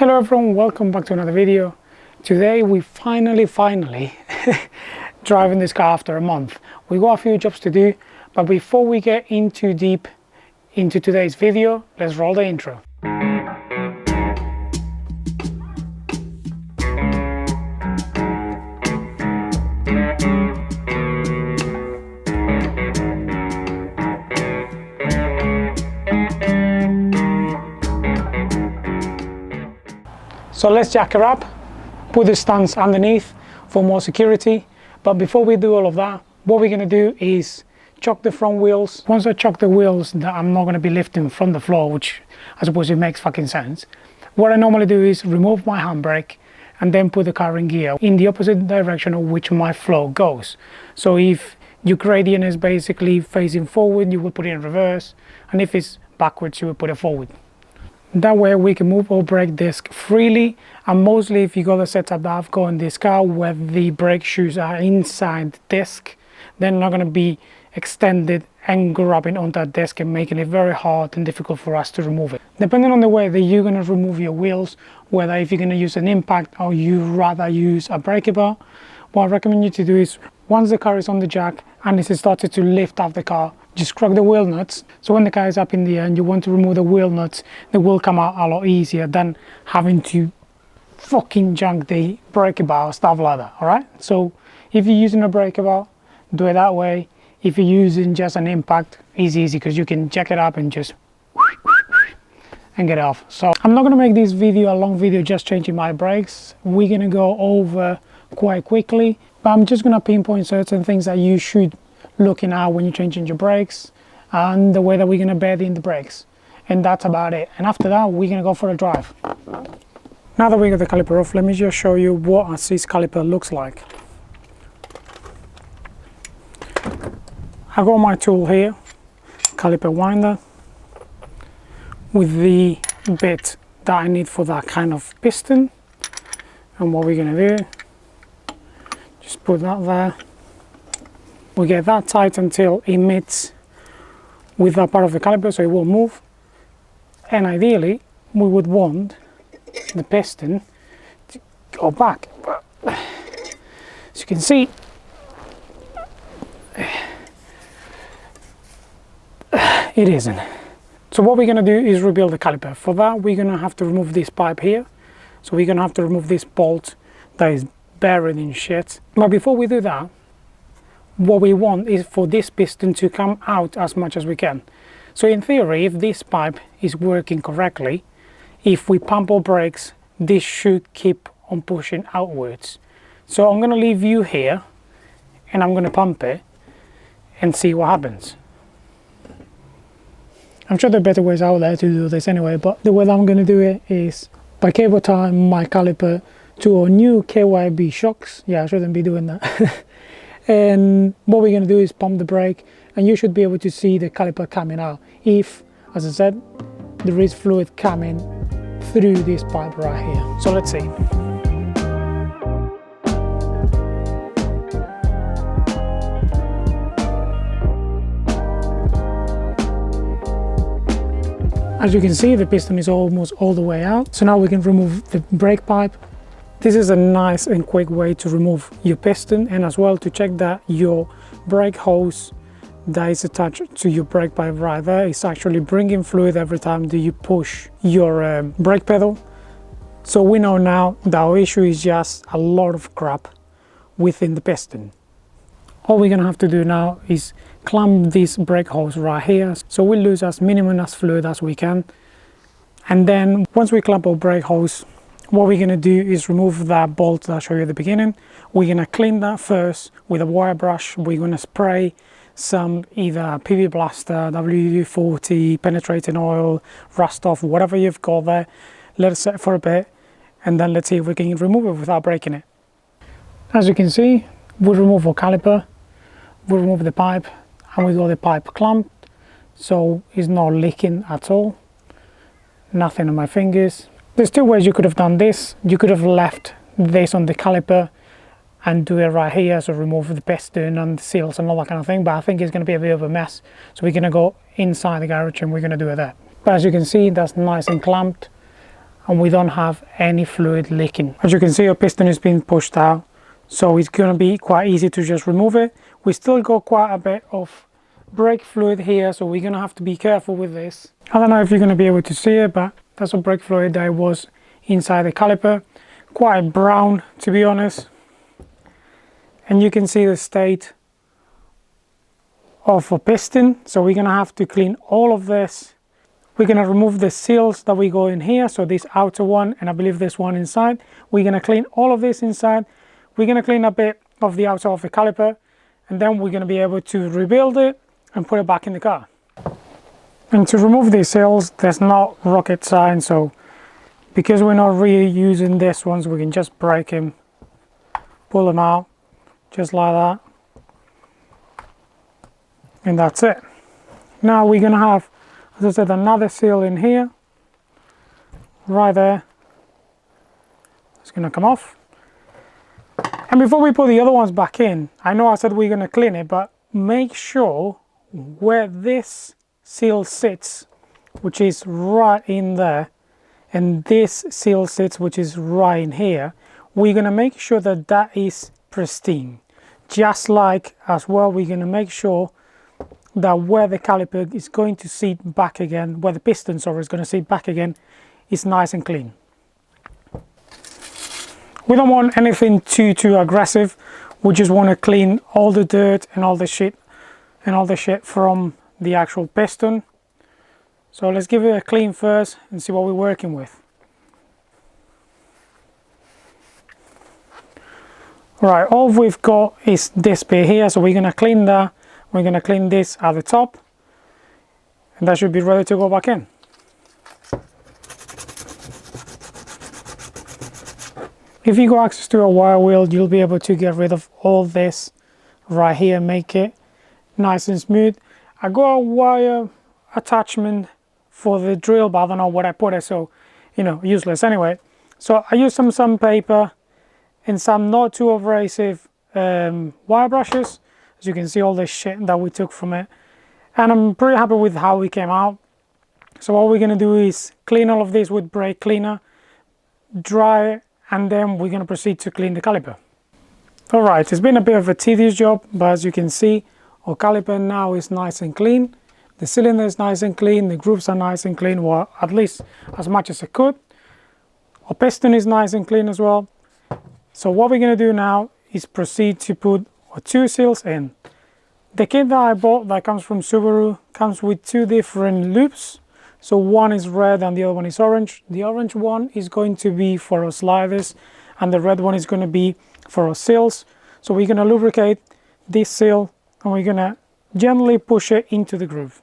Hello everyone, welcome back to another video. Today we finally driving this car after a month. We got a few jobs to do, but before we get into deep into today's video, let's roll the intro. So let's jack her up, put the stands underneath for more security. But before we do all of that, what we're going to do is chock the front wheels. Once I chock the wheels, that I'm not going to be lifting from the floor, which I suppose it makes fucking sense. What I normally do is remove my handbrake and then put the car in gear in the opposite direction of which my flow goes. So if your gradient is basically facing forward, you will put it in reverse, and if it's backwards, you will put it forward. That way we can move our brake disc freely, and mostly if you got a setup that I've got in this car where the brake shoes are inside the disc, they're not going to be extended and grabbing on that disc and making it very hard and difficult for us to remove it. Depending on the way that you're going to remove your wheels, whether if you're going to use an impact or you rather use a brake bar, what I recommend you to do is once the car is on the jack and it's started to lift off the car, just crack the wheel nuts. So when the car is up in the air and you want to remove the wheel nuts, they will come out a lot easier than having to fucking junk the brake bar or stuff like that. All right, so if you're using a brake bar, do it that way. If you're using just an impact, it's easy because you can jack it up and just and get it off. So I'm not going to make this video a long video just changing my brakes. We're going to go over quite quickly, but I'm just going to pinpoint certain things that you should looking at when you're changing your brakes and the way that we're going to bed in the brakes, and that's about it. And after that we're going to go for a drive. Now that we got the caliper off, let me just show you what a assist caliper looks like. I got my tool here, caliper winder, with the bit that I need for that kind of piston. And what we're going to do, just put that there. We get that tight until it meets with that part of the caliper, so it will move. And ideally we would want the piston to go back, but as you can see, it isn't. So what we're going to do is rebuild the caliper. For that we're going to have to remove this pipe here, so we're going to have to remove this bolt that is buried in shit. But before we do that, what we want is for this piston to come out as much as we can. So in theory, if this pipe is working correctly, if we pump our brakes, this should keep on pushing outwards. So I'm going to leave you here and I'm going to pump it and see what happens. I'm sure there are better ways out there to do this anyway, but the way that I'm going to do it is by cable tying my caliper to our new KYB shocks. Yeah, I shouldn't be doing that. And what we're going to do is pump the brake, and you should be able to see the caliper coming out if, as I said, there is fluid coming through this pipe right here. So let's see. As you can see, the piston is almost all the way out. So now we can remove the brake pipe. This is a nice and quick way to remove your piston, and as well to check that your brake hose that is attached to your brake pipe right there is actually bringing fluid every time that you push your brake pedal. So we know now that our issue is just a lot of crap within the piston. All we're going to have to do now is clamp this brake hose right here, so we lose as minimum as fluid as we can. And then once we clamp our brake hose, what we're going to do is remove that bolt that I showed you at the beginning. We're going to clean that first with a wire brush. We're going to spray some either PV Blaster, WD-40, penetrating oil, rust off, whatever you've got there. Let it set for a bit, and then let's see if we can remove it without breaking it. As you can see, we remove our caliper, we remove the pipe, and we got the pipe clamped, so it's not leaking at all. Nothing on my fingers. There's two ways you could have done this. You could have left this on the caliper and do it right here, so remove the piston and the seals and all that kind of thing, but I think it's going to be a bit of a mess, so we're going to go inside the garage and we're going to do it there. But as you can see, that's nice and clamped. and we don't have any fluid leaking. As you can see, our piston is being pushed out, so it's going to be quite easy to just remove it. We still got quite a bit of brake fluid here, so we're going to have to be careful with this. I don't know if you're going to be able to see it, but that's a brake fluid that was inside the caliper. Quite brown, to be honest. And you can see the state of a piston, so we're going to have to clean all of this. We're going to remove the seals that we go in here, so this outer one, and I believe this one inside. We're going to clean all of this inside. We're going to clean a bit of the outside of the caliper, and then we're going to be able to rebuild it and put it back in the car. And to remove these seals, there's not rocket science, so because we're not reusing these ones, we can just break them, pull them out, just like that, and that's it. Now we're going to have, as I said, another seal in here, right there. It's going to come off. And before we put the other ones back in, I know I said we're going to clean it, but make sure where this seal sits, which is right in there, and this seal sits, which is right in here, we're going to make sure that that is pristine. Just like as well, we're going to make sure that where the caliper is going to sit back again, where the piston, sorry, is going to sit back again, is nice and clean. We don't want anything too aggressive. We just want to clean all the dirt and all the shit from the actual piston. So let's give it a clean first and see what we're working with. Right, all we've got is this bit here, so we're going to clean that. We're going to clean this at the top, and that should be ready to go back in. If you got access to a wire wheel, you'll be able to get rid of all this right here, make it nice and smooth. I got a wire attachment for the drill, but I don't know where I put it, so you know, useless anyway. So I used some sandpaper and some not too abrasive wire brushes. As you can see, all the shit that we took from it, and I'm pretty happy with how it came out. So what we're going to do is clean all of this with brake cleaner, dry it, and then we're going to proceed to clean the caliper. Alright, it's been a bit of a tedious job, but as you can see, our caliper now is nice and clean. The cylinder is nice and clean, the grooves are nice and clean, well, at least as much as it could. Our piston is nice and clean as well. So what we're going to do now is proceed to put our two seals in. The kit that I bought that comes from Subaru comes with two different loops. So one is red and the other one is orange. The orange one is going to be for our sliders and the red one is going to be for our seals. So we're going to lubricate this seal and we're going to gently push it into the groove.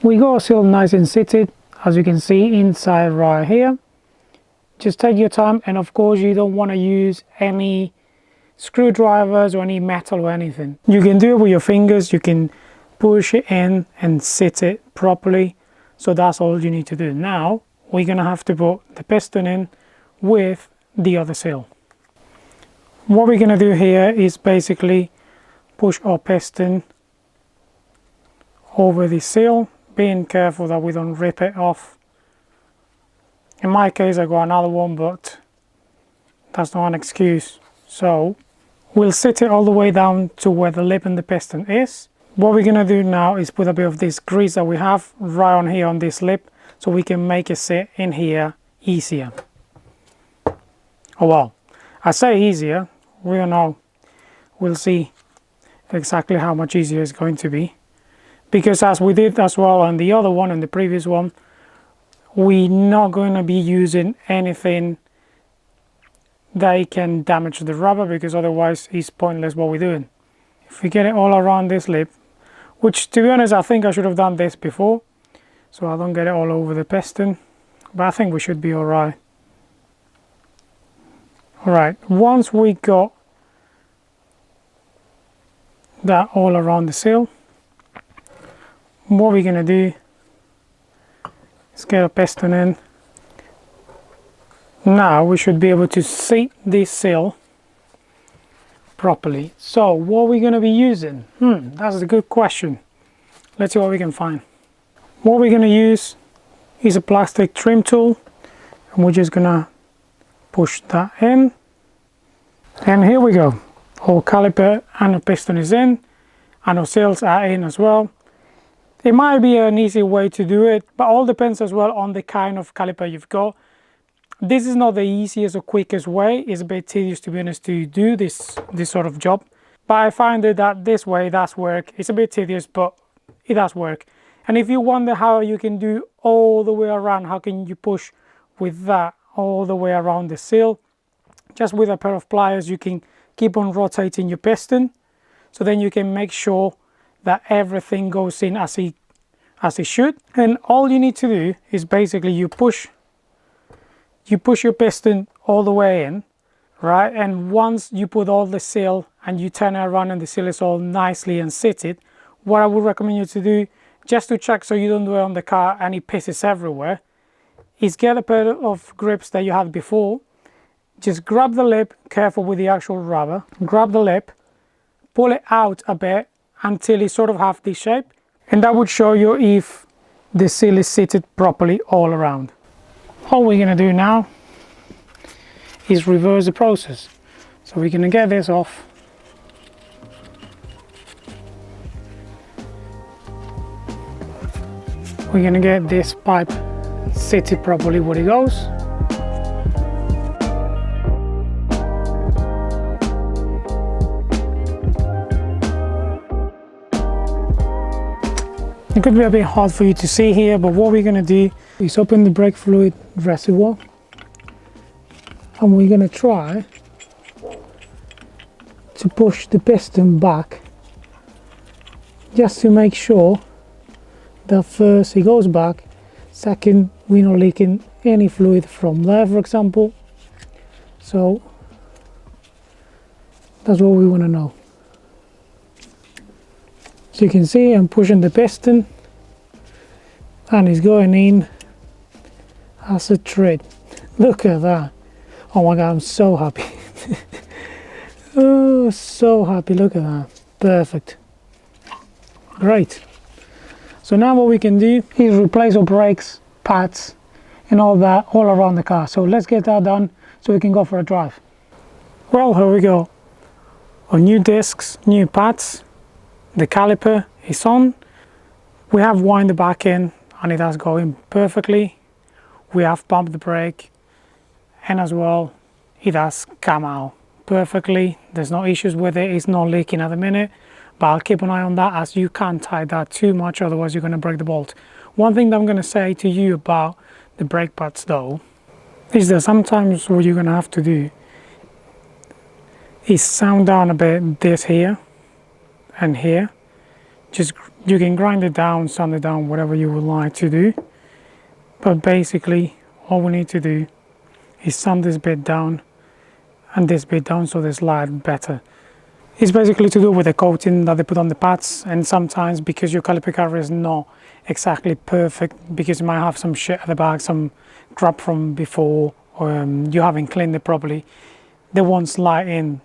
We got our seal nice and seated, as you can see inside right here. Just take your time, and of course you don't want to use any screwdrivers or any metal or anything. You can do it with your fingers, you can push it in and sit it properly. So that's all you need to do. Now we're going to have to put the piston in with the other seal. What we're going to do here is basically push our piston over the seal, being careful that we don't rip it off. In my case I got another one, but that's not an excuse. So we'll sit it all the way down to where the lip and the piston is. What we're going to do now is put a bit of this grease that we have right on here on this lip, so we can make it sit in here easier. Oh well, I say easier, we don't know. We'll see exactly how much easier it's going to be. Because as we did as well on the other one, and the previous one, we're not going to be using anything that can damage the rubber, because otherwise it's pointless what we're doing. If we get it all around this lip, which to be honest I think I should have done this before, so I don't get it all over the piston, but I think we should be alright. Alright, once we got that all around the seal, what we're going to do is get a piston in. Now we should be able to seat this seal properly. So what are we going to be using? That's a good question. Let's see what we can find. What we're going to use is a plastic trim tool, and we're just gonna push that in, and here we go. Our caliper and our piston is in, and our seals are in as well. It might be an easy way to do it, but all depends as well on the kind of caliper you've got. This is not the easiest or quickest way. It's a bit tedious, to be honest, to do this sort of job, but I find that this way does work. It's a bit tedious, but it does work. And if you wonder how you can do all the way around, how can you push with that all the way around the seal, just with a pair of pliers you can keep on rotating your piston, so then you can make sure that everything goes in as it should. And all you need to do is basically you push your piston all the way in, right? And once you put all the seal and you turn it around and the seal is all nicely and seated, what I would recommend you to do, just to check so you don't do it on the car and it pisses everywhere, is get a pair of grips that you had before. Just grab the lip, careful with the actual rubber, grab the lip, pull it out a bit until it sort of have this shape, and that would show you if the seal is seated properly all around. All we're going to do now is reverse the process. So we're going to get this off. We're going to get this pipe seated properly where it goes. It could be a bit hard for you to see here, but what we're going to do is open the brake fluid reservoir, and we're going to try to push the piston back just to make sure that first it goes back, second we're not leaking any fluid from there, for example. So that's what we want to know. So you can see I'm pushing the piston and it's going in as a treat. Look at that. Oh my god, I'm so happy. Oh, so happy. Look at that. Perfect. Great. So now what we can do is replace our brakes, pads and all that all around the car. So let's get that done so we can go for a drive. Well, here we go. Our new discs, new pads. The caliper is on. We have wind the back in and it has going perfectly. We have pumped the brake, and as well it has come out perfectly. There's no issues with it. It's not leaking at the minute, but I'll keep an eye on that, as you can't tie that too much, otherwise you're going to break the bolt. One thing that I'm going to say to you about the brake pads though is that sometimes what you're going to have to do is sound down a bit this here and here. Just you can grind it down, sand it down, whatever you would like to do, but basically all we need to do is sand this bit down and this bit down so they slide better. It's basically to do with the coating that they put on the pads, and sometimes because your caliper cover is not exactly perfect, because you might have some shit at the back, some crap from before, or you haven't cleaned it properly, they won't slide in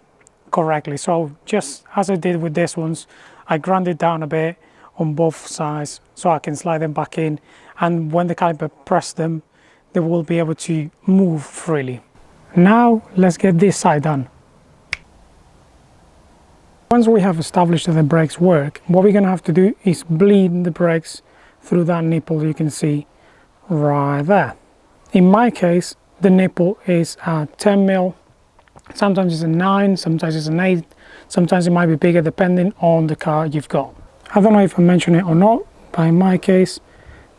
correctly. So just as I did with this ones, I ground it down a bit on both sides so I can slide them back in, and when the caliper press them, they will be able to move freely. Now let's get this side done. Once we have established that the brakes work, what we're going to have to do is bleed the brakes through that nipple you can see right there. In my case, the nipple is a 10 mil. Sometimes it's a 9, sometimes it's an 8, sometimes it might be bigger depending on the car you've got. I don't know if I mentioned it or not, but in my case,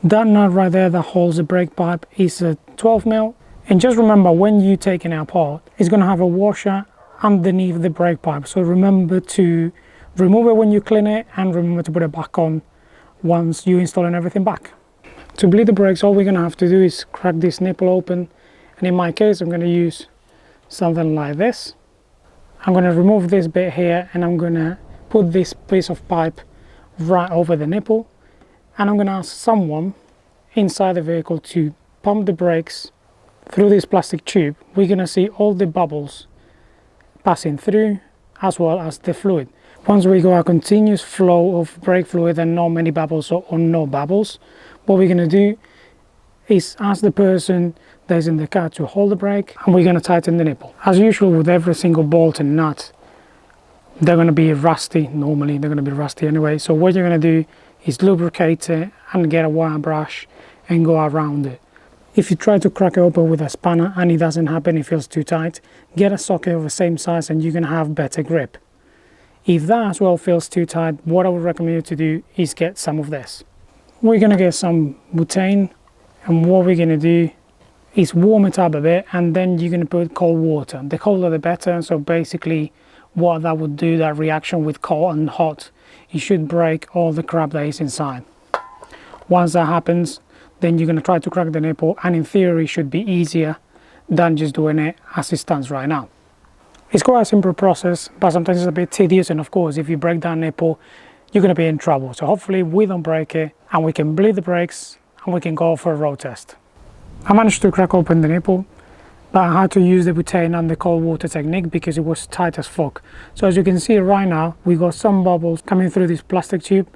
that nut right there that holds the brake pipe is a 12 mil. And just remember, when you take it apart, it's going to have a washer underneath the brake pipe. So remember to remove it when you clean it, and remember to put it back on once you install everything back. To bleed the brakes, all we're going to have to do is crack this nipple open. And in my case, I'm going to use something like this. I'm going to remove this bit here, and I'm going to put this piece of pipe right over the nipple, and I'm going to ask someone inside the vehicle to pump the brakes through this plastic tube. We're going to see all the bubbles passing through, as well as the fluid. Once we got a continuous flow of brake fluid and not many bubbles or no bubbles, what we're going to do is ask the person that's in the car to hold the brake, and we're going to tighten the nipple. As usual with every single bolt and nut, they're going to be rusty. Normally they're going to be rusty anyway, so what you're going to do is lubricate it and get a wire brush and go around it. If you try to crack it open with a spanner and it doesn't happen, it feels too tight, get a socket of the same size and you're going to have better grip. If that as well feels too tight, what I would recommend you to do is get some of this. We're going to get some butane, and what we're going to do is warm it up a bit, and then you're going to put cold water. The colder the better, so basically what that would do, that reaction with cold and hot, it should break all the crap that is inside. Once that happens, then you're going to try to crack the nipple, and in theory it should be easier than just doing it as it stands right now. It's quite a simple process, but sometimes it's a bit tedious, and of course if you break that nipple you're going to be in trouble. So hopefully we don't break it and we can bleed the brakes and we can go for a road test. I managed to crack open the nipple, but I had to use the butane and the cold water technique because it was tight as fuck. So as you can see right now, we got some bubbles coming through this plastic tube,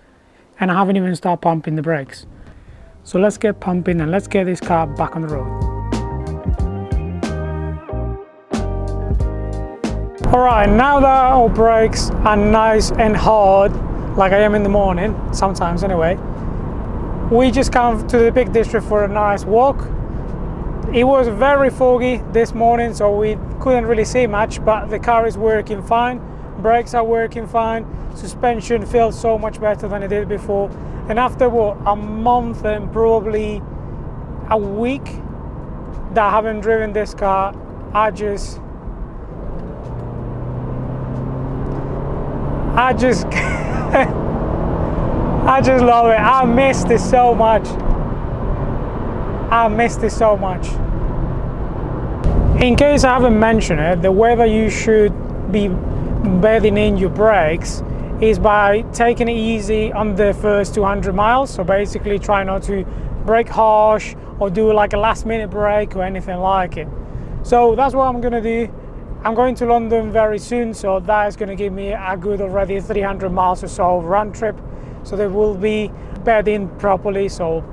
and I haven't even started pumping the brakes. So let's get pumping and let's get this car back on the road. Alright, now that our brakes are nice and hard, like I am in the morning, sometimes anyway, we just come to the Peak District for a nice walk. It was very foggy this morning, so we couldn't really see much, but the car is working fine, brakes are working fine, suspension feels so much better than it did before. And after what, a month and probably a week that I haven't driven this car, I just I just love it. I missed it so much. I missed it so much. In case I haven't mentioned it, the way that you should be bedding in your brakes is by taking it easy on the first 200 miles. So basically try not to brake harsh or do like a last minute brake or anything like it. So that's what I'm gonna do. I'm going to London very soon, so that is going to give me a good already 300 miles or so round trip. So they will be bedding properly, so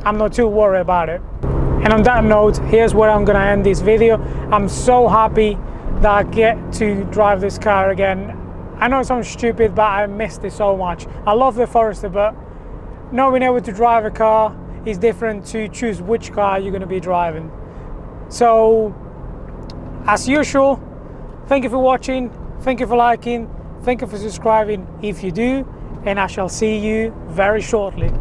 I'm not too worried about it. And on that note, here's where I'm going to end this video. I'm so happy that I get to drive this car again. I know it sounds stupid, but I missed it so much. I love the Forester, but not being able to drive a car is different to choose which car you're going to be driving. So as usual, thank you for watching, thank you for liking, thank you for subscribing if you do, and I shall see you very shortly.